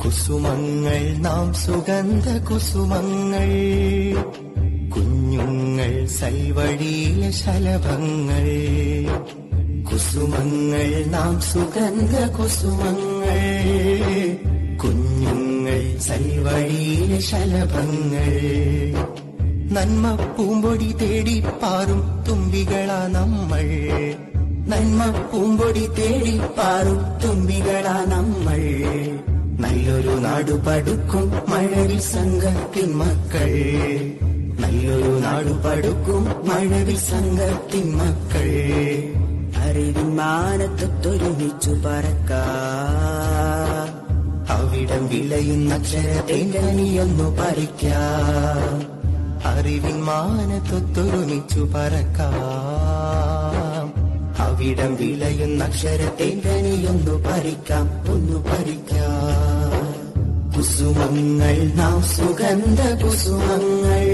കുസുമങ്ങൾ നാം സുഗന്ധ കുസുമങ്ങൾ, കുഞ്ഞുങ്ങൾ സൽവഴിയിലെ ശലഭങ്ങൾ. കുസുമങ്ങൾ നാം സുഗന്ധ കുസുമങ്ങൾ, കുഞ്ഞുങ്ങൾ സൽവഴിയിലെ ശലഭങ്ങൾ. നന്മ പൂമ്പൊടി തേടി പാറും തുമ്പികളാ നമ്മൾ, നന്മ പൂമ്പൊടി തേടി പാറും തുമ്പികളാ നമ്മൾ. നല്ലൊരു നാടു പടുക്കും മഴവിൽ സംഘത്തിൻ മക്കൾ, നല്ലൊരു നാടു പടുക്കും മഴവിൽ സംഘത്തിൻ മക്കൾ. അറിവിൻ മാനത്തൊരുമിച്ചു പറക്കാം, അവിടം വിളയുന്ന അക്ഷരത്തേങ്കനിയൊന്നു പറിക്കാം. അറിവിൻ മാനത്തൊരുമിച്ചു പറക്കാം, അവിടം വിളയുന്ന അക്ഷരത്തേങ്കനിയൊന്നു പറിക്കാം, ഒന്നു പറിക്കാം. കുസുമങ്ങൾ നാം സുഗന്ധ കുസുമങ്ങൾ,